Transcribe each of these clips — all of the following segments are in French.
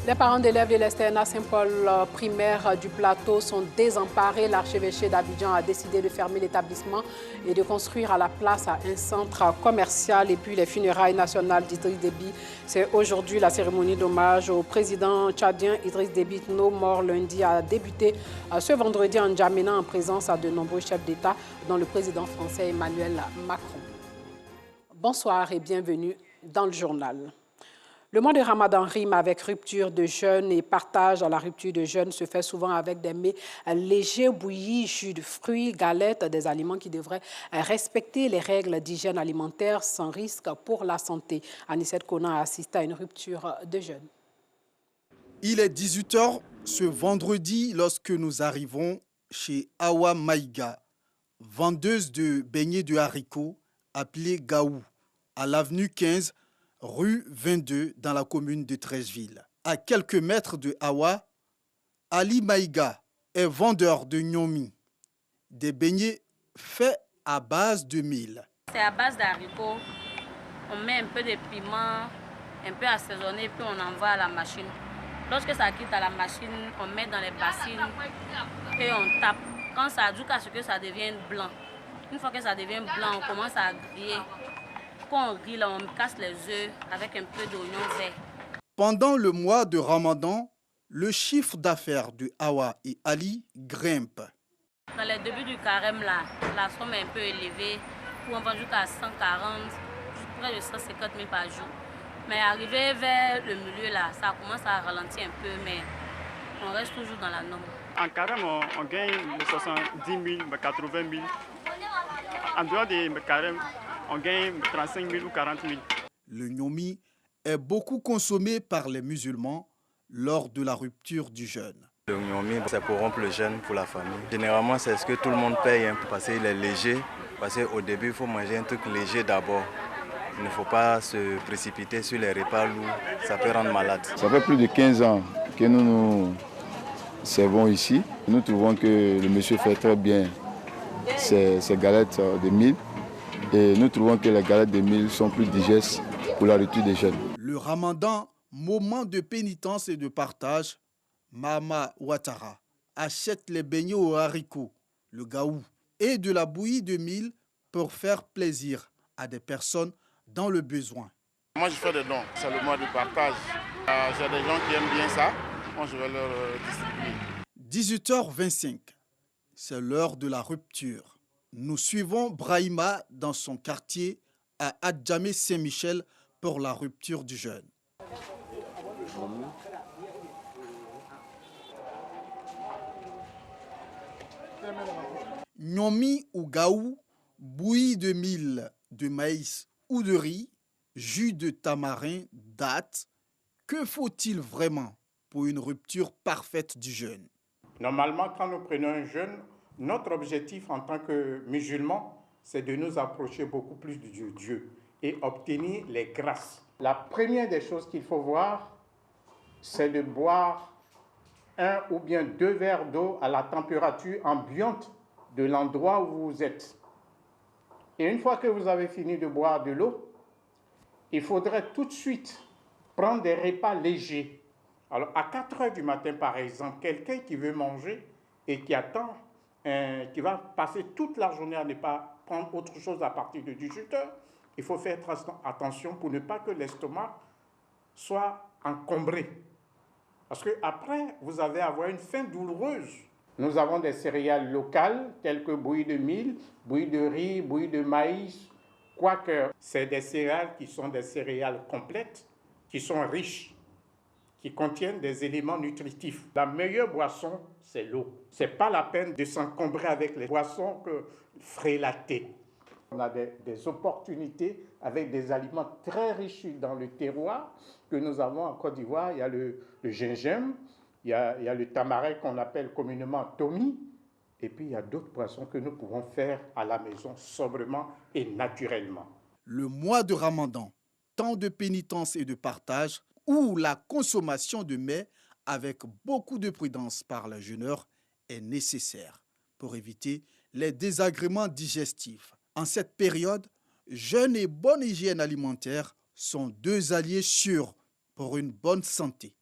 Les parents d'élèves de l'Externat Saint-Paul primaire du Plateau sont désemparés. L'archevêché d'Abidjan a décidé de fermer l'établissement et de construire à la place un centre commercial. Et puis les funérailles nationales d'Idriss Déby. C'est aujourd'hui la cérémonie d'hommage au président tchadien Idriss Déby Itno, mort lundi, a débuté ce vendredi en N'Djamena en présence de nombreux chefs d'État, dont le président français Emmanuel Macron. Bonsoir et bienvenue dans le journal. Le mois de Ramadan rime avec rupture de jeûne et partage à la rupture de jeûne se fait souvent avec des mets légers, bouillis, jus de fruits, galettes, des aliments qui devraient respecter les règles d'hygiène alimentaire sans risque pour la santé. Anicette Kona a assisté à une rupture de jeûne. Il est 18 h ce vendredi lorsque nous arrivons chez Awa Maïga, vendeuse de beignets de haricots appelée Gaou, à l'avenue 15, rue 22, dans la commune de Treichville. À quelques mètres de Awa, Ali Maïga est vendeur de gnomi, des beignets faits à base de mil. C'est à base d'haricots. On met un peu de piment, un peu assaisonné, puis on envoie à la machine. Lorsque ça quitte à la machine, on met dans les bassines et on tape. Quand ça joue à ce que ça devienne blanc. Une fois que ça devient blanc, on commence à griller. Quand on grille, là, on casse les œufs avec un peu d'oignon vert. Pendant le mois de Ramadan, le chiffre d'affaires de Awa et Ali grimpe. Dans les débuts du carême, là, la somme est un peu élevée. On vend jusqu'à 140, près de 150 000 par jour. Mais arrivé vers le milieu, là, ça commence à ralentir un peu, mais on reste toujours dans la norme. En carême, on gagne 70 000, 80 000. En dehors des carême, on gagne 35 000 ou 40 000. Le gnomi est beaucoup consommé par les musulmans lors de la rupture du jeûne. Le gnomi, c'est pour rompre le jeûne pour la famille. Généralement, c'est ce que tout le monde paye, parce qu'il est léger. Parce qu'au début, il faut manger un truc léger d'abord. Il ne faut pas se précipiter sur les repas lourds, ça peut rendre malade. Ça fait plus de 15 ans que nous servons ici. Nous trouvons que le monsieur fait très bien ses galettes de mil. Et nous trouvons que les galettes de mil sont plus digestes pour la rupture des jeûnes. Le Ramadan, moment de pénitence et de partage, Mama Ouattara achète les beignets aux haricots, le gaou, et de la bouillie de mil pour faire plaisir à des personnes dans le besoin. Moi, je fais des dons, c'est le mois de partage. J'ai des gens qui aiment bien ça, moi je vais leur distribuer. 18h25, c'est l'heure de la rupture. Nous suivons Brahima dans son quartier à Adjamé Saint-Michel pour la rupture du jeûne. Gnomi ou gaou, bouillie de mil, de maïs ou de riz, jus de tamarin, dattes. Que faut-il vraiment pour une rupture parfaite du jeûne? Normalement, quand nous prenons un jeûne, notre objectif en tant que musulmans, c'est de nous approcher beaucoup plus de Dieu et obtenir les grâces. La première des choses qu'il faut voir, c'est de boire 1 ou bien 2 verres d'eau à la température ambiante de l'endroit où vous êtes. Et une fois que vous avez fini de boire de l'eau, il faudrait tout de suite prendre des repas légers. Alors à 4 heures du matin, par exemple, quelqu'un qui veut manger et qui attend, qui va passer toute la journée à ne pas prendre autre chose à partir de 18 heures, il faut faire attention pour ne pas que l'estomac soit encombré. Parce qu'après, vous allez avoir une faim douloureuse. Nous avons des céréales locales, telles que bouillie de mil, bouillie de riz, bouillie de maïs, quoique c'est des céréales qui sont des céréales complètes, qui sont riches, qui contiennent des éléments nutritifs. La meilleure boisson, c'est l'eau. Ce n'est pas la peine de s'encombrer avec les boissons frélatées. On a des opportunités avec des aliments très riches dans le terroir que nous avons en Côte d'Ivoire. Il y a le gingembre, il y a le tamarin qu'on appelle communément tomi, et puis il y a d'autres boissons que nous pouvons faire à la maison sobrement et naturellement. Le mois de Ramadan, temps de pénitence et de partage, où la consommation de mets avec beaucoup de prudence par les jeûneurs est nécessaire pour éviter les désagréments digestifs. En cette période, jeûne et bonne hygiène alimentaire sont 2 alliés sûrs pour une bonne santé.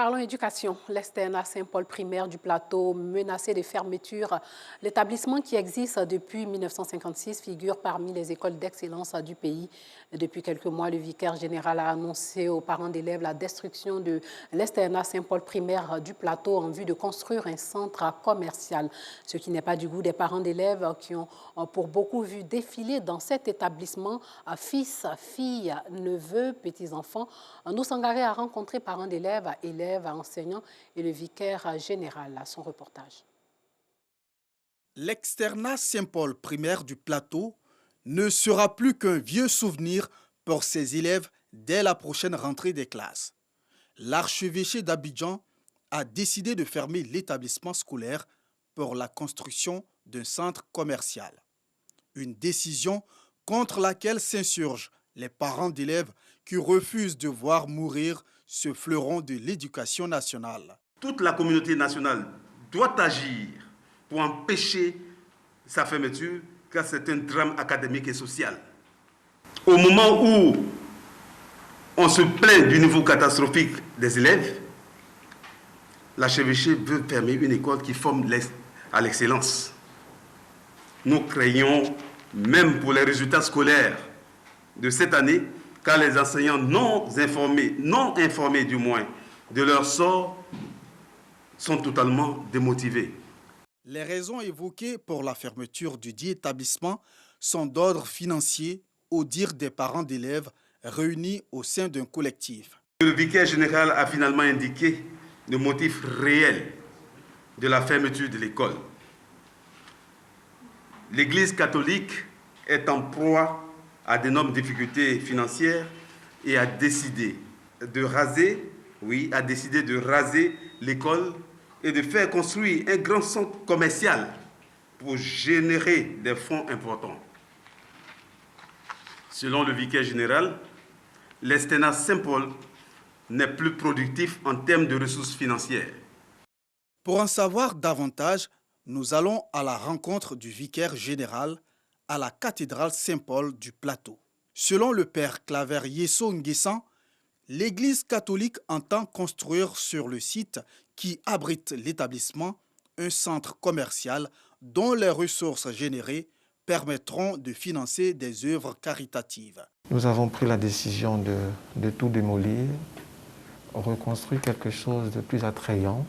Parlons éducation. L'Externat Saint-Paul primaire du Plateau, menacé de fermeture. L'établissement qui existe depuis 1956 figure parmi les écoles d'excellence du pays. Depuis quelques mois, le vicaire général a annoncé aux parents d'élèves la destruction de l'Externat Saint-Paul primaire du Plateau en vue de construire un centre commercial. Ce qui n'est pas du goût des parents d'élèves qui ont pour beaucoup vu défiler dans cet établissement fils, filles, neveux, petits-enfants. Nous Sangaré a rencontré parents d'élèves, élèves, enseignants et le vicaire général à son reportage. L'externat Saint-Paul primaire du Plateau ne sera plus qu'un vieux souvenir pour ses élèves dès la prochaine rentrée des classes. L'archevêché d'Abidjan a décidé de fermer l'établissement scolaire pour la construction d'un centre commercial. Une décision contre laquelle s'insurgent les parents d'élèves qui refusent de voir mourir ce fleuron de l'éducation nationale. Toute la communauté nationale doit agir pour empêcher sa fermeture, car c'est un drame académique et social. Au moment où on se plaint du niveau catastrophique des élèves, l'archevêché veut fermer une école qui forme à l'excellence. Nous craignons, même pour les résultats scolaires de cette année, car les enseignants non informés du moins de leur sort, sont totalement démotivés. Les raisons évoquées pour la fermeture du dit établissement sont d'ordre financier, au dire des parents d'élèves réunis au sein d'un collectif. Le vicaire général a finalement indiqué le motif réel de la fermeture de l'école. L'Église catholique est en proie à d'énormes difficultés financières et a décidé de raser l'école et de faire construire un grand centre commercial pour générer des fonds importants. Selon le vicaire général, l'Externat Saint-Paul n'est plus productif en termes de ressources financières. Pour en savoir davantage, nous allons à la rencontre du vicaire général à la cathédrale Saint-Paul du Plateau. Selon le père Claver Yesso Nguessan, l'Église catholique entend construire sur le site qui abrite l'établissement un centre commercial dont les ressources générées permettront de financer des œuvres caritatives. Nous avons pris la décision de tout démolir, reconstruire quelque chose de plus attrayant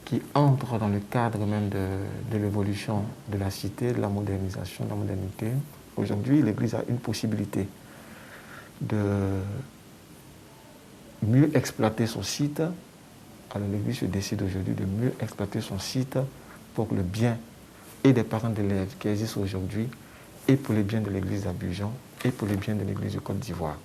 qui entre dans le cadre même de l'évolution de la cité, de la modernisation, de la modernité. Aujourd'hui, l'Église a une possibilité de mieux exploiter son site. Alors l'Église se décide aujourd'hui de mieux exploiter son site pour le bien et des parents d'élèves qui existent aujourd'hui, et pour le bien de l'Église d'Abidjan, et pour le bien de l'Église de Côte d'Ivoire.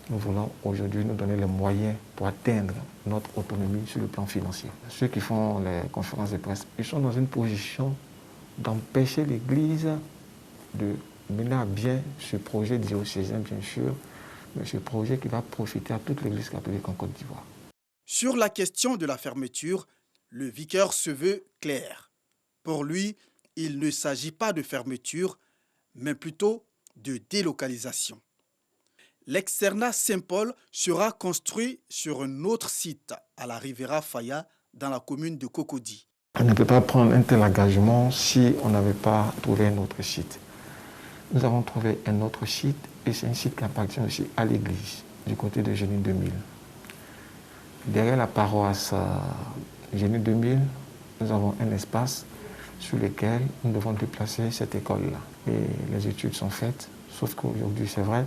Nous voulons aujourd'hui nous donner les moyens pour atteindre notre autonomie sur le plan financier. Ceux qui font les conférences de presse, ils sont dans une position d'empêcher l'Église de mener à bien ce projet diocésain, bien sûr, mais ce projet qui va profiter à toute l'Église catholique en Côte d'Ivoire. Sur la question de la fermeture, le vicaire se veut clair. Pour lui, il ne s'agit pas de fermeture, mais plutôt de délocalisation. L'externat Saint-Paul sera construit sur un autre site à la Riviera Faya, dans la commune de Cocody. On ne peut pas prendre un tel engagement si on n'avait pas trouvé un autre site. Nous avons trouvé un autre site, et c'est un site qui appartient aussi à l'église, du côté de Génie 2000. Derrière la paroisse Génie 2000, nous avons un espace sur lequel nous devons déplacer cette école-là. Et les études sont faites, sauf qu'aujourd'hui, c'est vrai,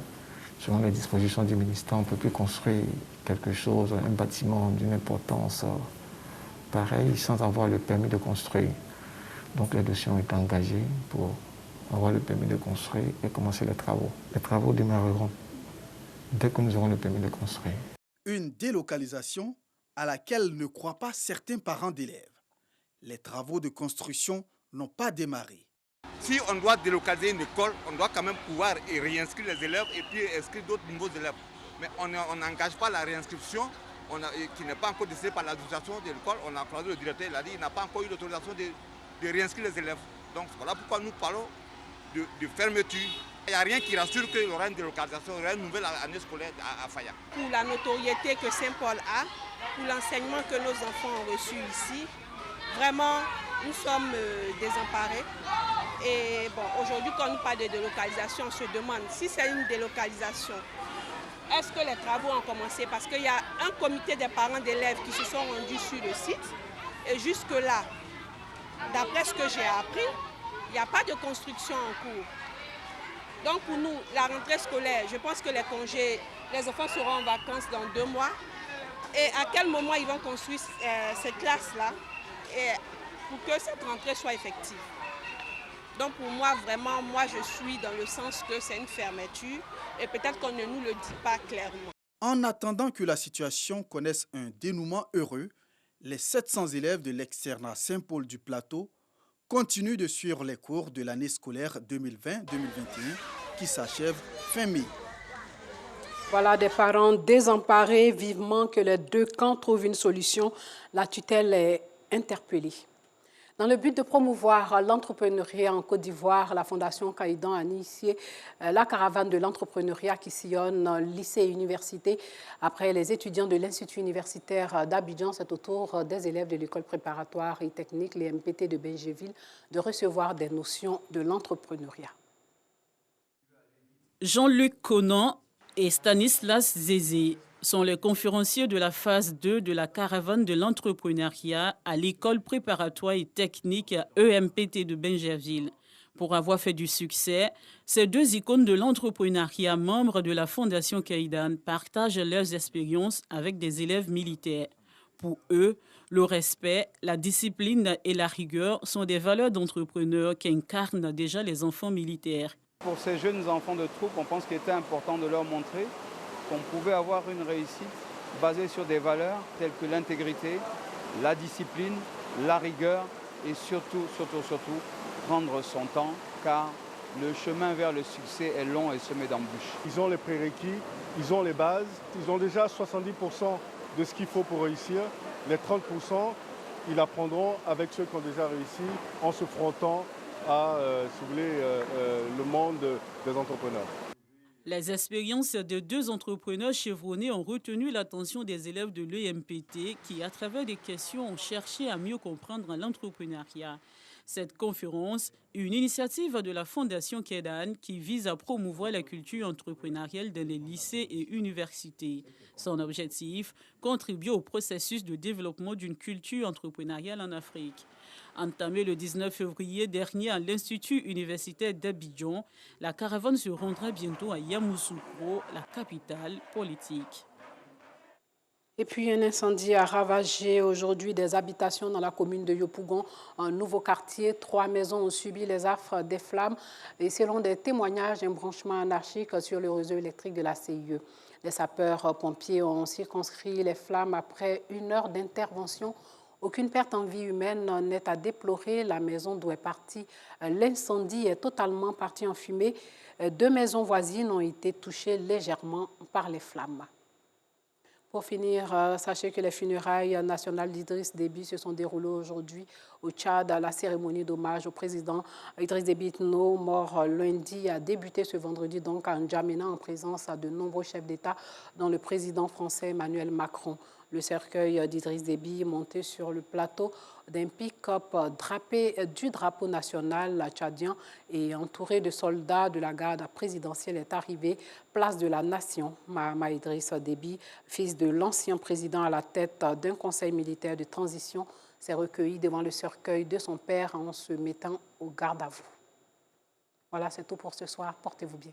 selon les dispositions du ministère, on ne peut plus construire quelque chose, un bâtiment d'une importance pareille, sans avoir le permis de construire. Donc les dossiers ont été engagés pour avoir le permis de construire et commencer les travaux. Les travaux démarreront dès que nous aurons le permis de construire. Une délocalisation à laquelle ne croient pas certains parents d'élèves. Les travaux de construction n'ont pas démarré. Si on doit délocaliser une école, on doit quand même pouvoir réinscrire les élèves et puis inscrire d'autres nouveaux élèves. Mais on n'engage pas la réinscription qui n'est pas encore décidée par l'administration de l'école. On a croisé le directeur, il a dit qu'il n'a pas encore eu l'autorisation de réinscrire les élèves. Donc voilà pourquoi nous parlons de fermeture Il n'y a rien qui rassure qu'il y aura une délocalisation, il y aura une nouvelle année scolaire à Faya. Pour la notoriété que Saint-Paul a, pour l'enseignement que nos enfants ont reçu ici, vraiment, nous sommes désemparés. Et bon, aujourd'hui, quand on nous parle de délocalisation, on se demande si c'est une délocalisation. Est-ce que les travaux ont commencé? Parce qu'il y a un comité des parents d'élèves qui se sont rendus sur le site. Et jusque-là, d'après ce que j'ai appris, il n'y a pas de construction en cours. Donc pour nous, la rentrée scolaire, je pense que les congés, les enfants seront en vacances dans 2 mois. Et à quel moment ils vont construire cette classe-là pour que cette rentrée soit effective? Donc pour moi, vraiment, moi je suis dans le sens que c'est une fermeture et peut-être qu'on ne nous le dit pas clairement. En attendant que la situation connaisse un dénouement heureux, les 700 élèves de l'externat Saint-Paul du Plateau continuent de suivre les cours de l'année scolaire 2020-2021 qui s'achève fin mai. Voilà des parents désemparés, vivement que les 2 camps trouvent une solution. La tutelle est interpellée. Dans le but de promouvoir l'entrepreneuriat en Côte d'Ivoire, la Fondation Caïdan a initié la caravane de l'entrepreneuriat qui sillonne lycée et université. Après les étudiants de l'Institut universitaire d'Abidjan, c'est au tour des élèves de l'école préparatoire et technique, les MPT de Benjéville, de recevoir des notions de l'entrepreneuriat. Jean-Luc Conan et Stanislas Zézé sont les conférenciers de la phase 2 de la caravane de l'entrepreneuriat à l'école préparatoire et technique EMPT de Benjéville. Pour avoir fait du succès, ces 2 icônes de l'entrepreneuriat membres de la Fondation Caïdan partagent leurs expériences avec des élèves militaires. Pour eux, le respect, la discipline et la rigueur sont des valeurs d'entrepreneurs qu'incarnent déjà les enfants militaires. Pour ces jeunes enfants de troupe, on pense qu'il était important de leur montrer qu'on pouvait avoir une réussite basée sur des valeurs telles que l'intégrité, la discipline, la rigueur et surtout, prendre son temps car le chemin vers le succès est long et semé d'embûches. Ils ont les prérequis, ils ont les bases, ils ont déjà 70% de ce qu'il faut pour réussir. Les 30%, ils apprendront avec ceux qui ont déjà réussi en se frottant à, si vous voulez, le monde des entrepreneurs. Les expériences de 2 entrepreneurs chevronnés ont retenu l'attention des élèves de l'EMPT qui, à travers des questions, ont cherché à mieux comprendre l'entrepreneuriat. Cette conférence, une initiative de la Fondation Caïdan qui vise à promouvoir la culture entrepreneuriale dans les lycées et universités. Son objectif, contribuer au processus de développement d'une culture entrepreneuriale en Afrique. Entamée le 19 février dernier à l'Institut universitaire d'Abidjan, la caravane se rendra bientôt à Yamoussoukro, la capitale politique. Et puis un incendie a ravagé aujourd'hui des habitations dans la commune de Yopougon, un nouveau quartier. 3 maisons ont subi les affres des flammes et selon des témoignages, un branchement anarchique sur le réseau électrique de la CIE. Les sapeurs-pompiers ont circonscrit les flammes après 1 heure d'intervention. Aucune perte en vie humaine n'est à déplorer. La maison d'où est parti l'incendie est totalement parti en fumée. 2 maisons voisines ont été touchées légèrement par les flammes. Pour finir, sachez que les funérailles nationales d'Idriss Déby se sont déroulées aujourd'hui au Tchad. La cérémonie d'hommage au président Idriss Déby Itno, mort lundi, a débuté ce vendredi donc à N'Djamena en présence de nombreux chefs d'État, dont le président français Emmanuel Macron. Le cercueil d'Idriss Déby, monté sur le plateau d'un pick-up drapé du drapeau national tchadien et entouré de soldats de la garde présidentielle, est arrivé place de la Nation. Mahama Idriss Déby, fils de l'ancien président à la tête d'un conseil militaire de transition, s'est recueilli devant le cercueil de son père en se mettant au garde à vous. Voilà, c'est tout pour ce soir. Portez-vous bien.